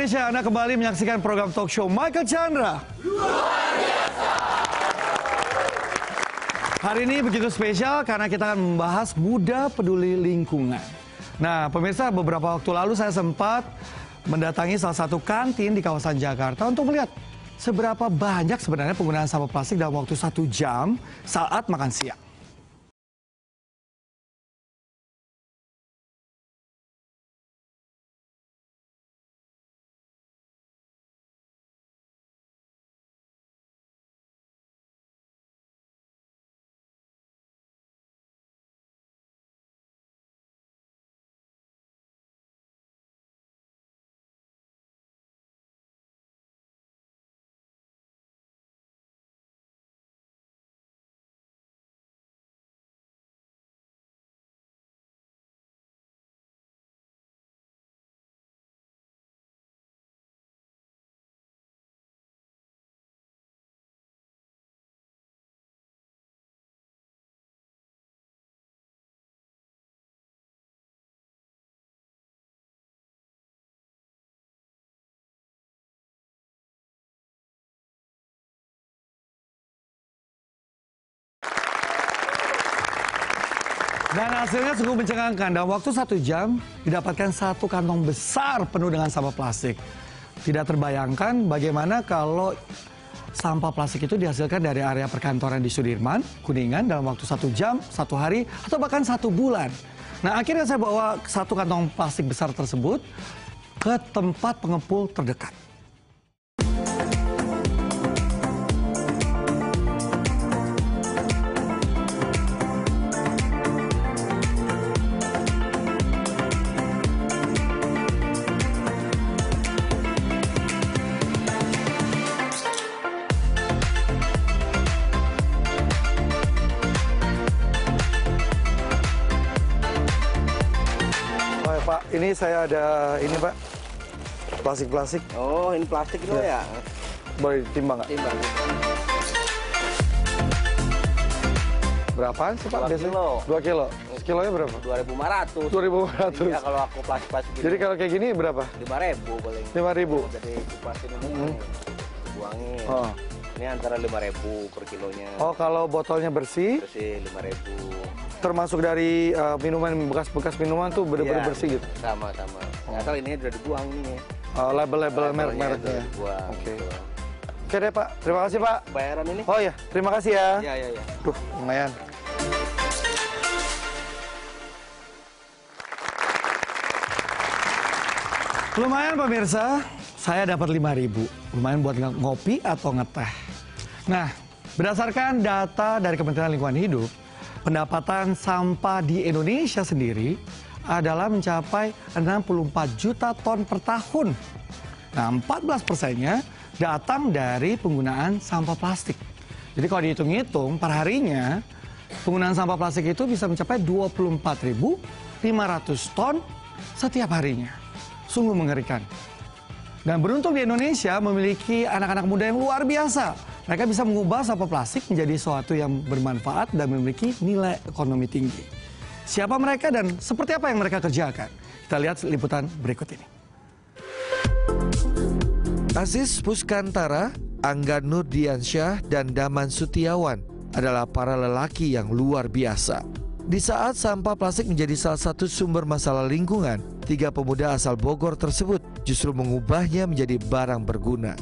Indonesia, Anda kembali menyaksikan program talk show Michael Chandra. Luar biasa. Hari ini begitu spesial karena kita akan membahas muda peduli lingkungan. Nah, pemirsa, beberapa waktu lalu saya sempat mendatangi salah satu kantin di kawasan Jakarta untuk melihat seberapa banyak sebenarnya penggunaan sampah plastik dalam waktu 1 jam saat makan siang. Dan hasilnya sungguh mencengangkan. Dalam waktu 1 jam didapatkan 1 kantong besar penuh dengan sampah plastik. Tidak terbayangkan bagaimana kalau sampah plastik itu dihasilkan dari area perkantoran di Sudirman, Kuningan dalam waktu 1 jam, 1 hari, atau bahkan 1 bulan. Nah, akhirnya saya bawa 1 kantong plastik besar tersebut ke tempat pengepul terdekat. Pak, ini saya ada ini Pak, plastik-plastik. Oh, ini plastik itu ya? Boleh ditimbang nggak? Timbang. Berapaan sih Pak? 2 kilo. 2 kilo. Sekilonya berapa? 2.500. 2.500. Iya, kalau aku plastik gitu. Jadi kalau kayak gini berapa? 5.000 paling. 5.000. Jadi kupasin ini, buangin. Oh. Ini antara 5.000 per kilonya. Oh, kalau botolnya bersih, Bersih 5.000. termasuk dari minuman, bekas-bekas minuman tuh bener-bener Iya, bersih gitu? Sama-sama. Asal ini udah dibuang ini. Label-label Labelnya merek-mereknya. udah dibuang, Oke. gitu. Oke deh Pak, terima kasih Pak. Bayaran ini? Oh ya, terima kasih ya. Iya, iya, iya. Duh, lumayan. Lumayan pemirsa, saya dapat 5.000. Lumayan buat ngopi atau ngeteh. Nah, berdasarkan data dari Kementerian Lingkungan Hidup, pendapatan sampah di Indonesia sendiri adalah mencapai 64 juta ton per tahun. Nah, 14%-nya datang dari penggunaan sampah plastik. Jadi kalau dihitung-hitung per harinya, penggunaan sampah plastik itu bisa mencapai 24.500 ton setiap harinya. Sungguh mengerikan. Dan beruntung di Indonesia memiliki anak-anak muda yang luar biasa. Mereka bisa mengubah sampah plastik menjadi sesuatu yang bermanfaat dan memiliki nilai ekonomi tinggi. Siapa mereka dan seperti apa yang mereka kerjakan? Kita lihat liputan berikut ini. Aziz Puskantara, Angga Nurdiansyah, dan Daman Sutiawan adalah para lelaki yang luar biasa. Di saat sampah plastik menjadi salah satu sumber masalah lingkungan, 3 pemuda asal Bogor tersebut justru mengubahnya menjadi barang berguna.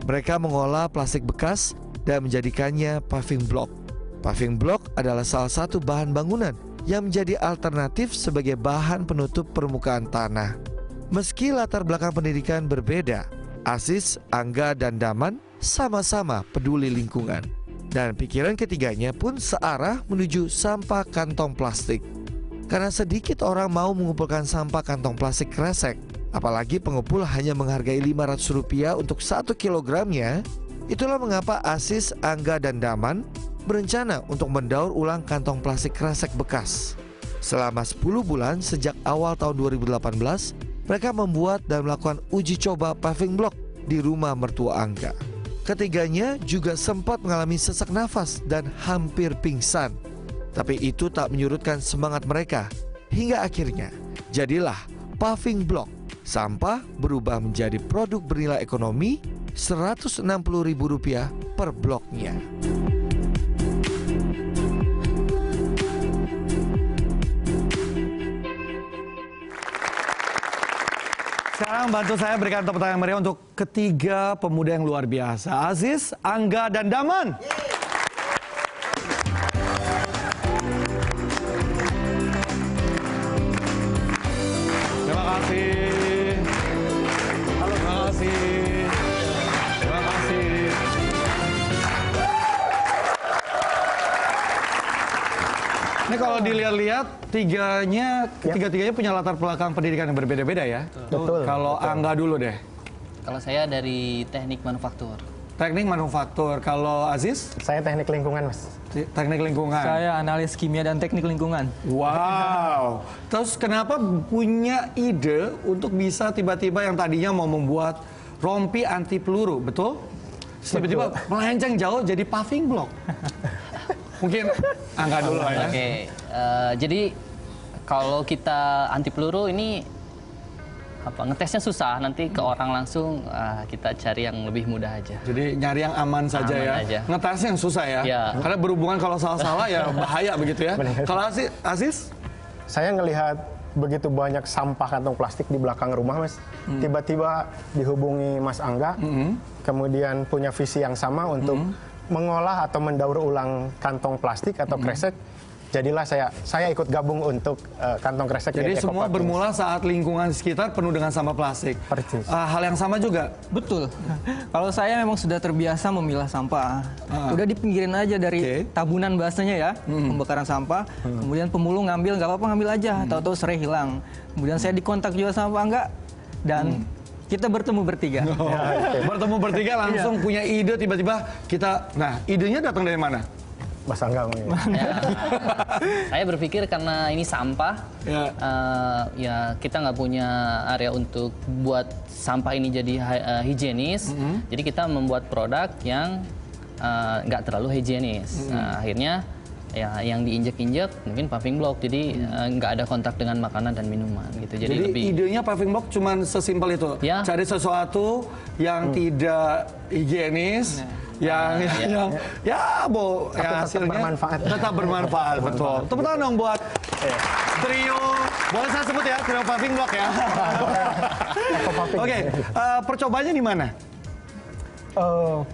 Mereka mengolah plastik bekas dan menjadikannya paving block. Paving block adalah salah satu bahan bangunan yang menjadi alternatif sebagai bahan penutup permukaan tanah. Meski latar belakang pendidikan berbeda, Aziz, Angga, dan Daman sama-sama peduli lingkungan. Dan pikiran ketiganya pun searah menuju sampah kantong plastik. Karena sedikit orang mau mengumpulkan sampah kantong plastik kresek, apalagi pengepul hanya menghargai Rp500 untuk 1 kilogramnya, itulah mengapa Aziz, Angga, dan Daman berencana untuk mendaur ulang kantong plastik kresek bekas. Selama 10 bulan sejak awal tahun 2018, mereka membuat dan melakukan uji coba paving block di rumah mertua Angga. Ketiganya juga sempat mengalami sesak nafas dan hampir pingsan. Tapi itu tak menyurutkan semangat mereka. Hingga akhirnya jadilah paving block sampah berubah menjadi produk bernilai ekonomi Rp160.000 per bloknya. Sekarang bantu saya berikan tepuk tangan meriah untuk ketiga pemuda yang luar biasa. Aziz, Angga, dan Daman. Terima kasih. Halo, terima kasih. Terima kasih. Ini kalau dilihat-lihat tiga-tiganya punya latar belakang pendidikan yang berbeda-beda ya. Betul. Kalau Angga dulu deh. Kalau saya dari teknik manufaktur. Teknik manufaktur. Kalau Aziz? Saya teknik lingkungan, Mas. Teknik lingkungan. Saya analis kimia dan teknik lingkungan. Wow. Terus kenapa punya ide untuk bisa tiba-tiba yang tadinya mau membuat rompi anti peluru, betul? Tiba-tiba melenceng jauh jadi paving block. Mungkin Angga dulu ya. Oke, jadi kalau kita anti peluru ini ngetesnya susah, nanti ke orang langsung kita cari yang lebih mudah aja. Jadi nyari yang aman saja Aman ya. aja. Ngetesnya yang susah ya. Ya. Karena berhubungan kalau salah-salah ya bahaya begitu ya. Benar. Kalau Aziz? Saya ngelihat begitu banyak sampah kantong plastik di belakang rumah, Mas. Tiba-tiba dihubungi Mas Angga, kemudian punya visi yang sama untuk mengolah atau mendaur ulang kantong plastik atau kresek. Jadilah saya ikut gabung untuk kantong kresek. Jadi dari semua Ecopaving. bermula saat lingkungan sekitar penuh dengan sampah plastik. Persis. Hal yang sama juga. Betul. Kalau saya memang sudah terbiasa memilah sampah. Udah dipinggirin aja dari tabunan bahasanya ya, pembakaran sampah. Kemudian pemulung ngambil, nggak apa-apa ngambil aja. Tahu-tahu serai hilang. Kemudian saya dikontak juga sama Pak Angga dan kita bertemu bertiga. Bertemu bertiga langsung punya ide tiba-tiba kita. Nah, idenya datang dari mana? Mas Angga mungkin. Saya berpikir karena ini sampah, ya kita nggak punya area untuk buat sampah ini jadi higienis. Jadi kita membuat produk yang nggak terlalu higienis. Nah, akhirnya ya yang diinjek-injek mungkin paving block, jadi nggak ada kontak dengan makanan dan minuman gitu. Jadi lebih idenya paving block cuman sesimpel itu. Ya. Cari sesuatu yang tidak higienis. Yang hasilnya bermanfaat. Tetap bermanfaat, betul. Tepuk tangan dong buat trio, boleh saya sebut ya, trio paving block ya. Oke, percobaannya di mana?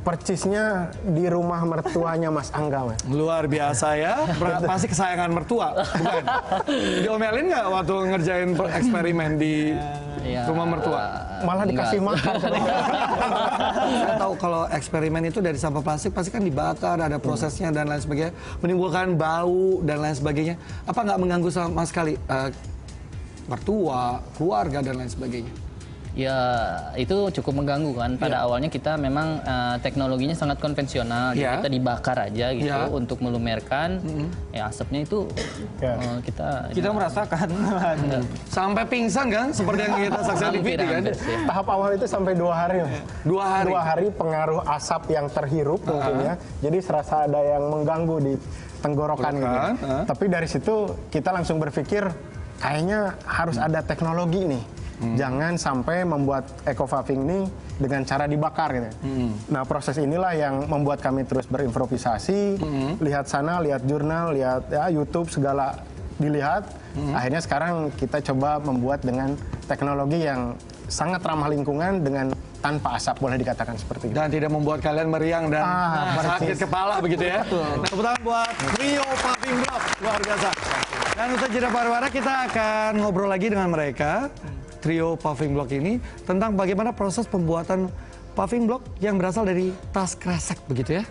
Percisnya di rumah mertuanya Mas Angga, Mas. Luar biasa ya, pasti kesayangan mertua, bukan? Diomelin nggak waktu ngerjain eksperimen di rumah mertua? Malah dikasih makan. Saya tahu kalau eksperimen itu dari sampah plastik pasti kan dibakar, ada prosesnya dan lain sebagainya, menimbulkan bau dan lain sebagainya. Apa nggak mengganggu sama sekali mertua, keluarga dan lain sebagainya? ya itu cukup mengganggu kan. Pada awalnya kita memang teknologinya sangat konvensional, jadi kita dibakar aja gitu untuk melumerkan. Ya asapnya itu kita merasakan. Sampai pingsan kan, seperti yang kita saksikan di video kan. Tahap awal itu sampai 2 hari. 2 hari. 2 hari pengaruh asap yang terhirup mungkin ya. Jadi serasa ada yang mengganggu di tenggorokan gitu. Tapi dari situ kita langsung berpikir kayaknya harus ada teknologi nih. Jangan sampai membuat Ecopaving ini dengan cara dibakar gitu. Nah proses inilah yang membuat kami terus berimprovisasi, lihat sana, lihat jurnal, lihat YouTube segala dilihat. Akhirnya sekarang kita coba membuat dengan teknologi yang sangat ramah lingkungan dengan tanpa asap, boleh dikatakan seperti itu. Dan tidak membuat kalian meriang dan sakit kepala begitu ya. Nah, tepuk tangan buat Rio Paving Block, luar biasa. Dan usai jeda pariwara kita akan ngobrol lagi dengan mereka, trio Paving Block ini, tentang bagaimana proses pembuatan paving block yang berasal dari tas kresek begitu ya.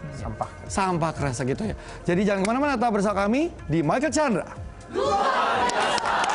Sampah kresek gitu ya. Jadi jangan kemana-mana, tetap bersama kami di Michael Chandra. Luar biasa.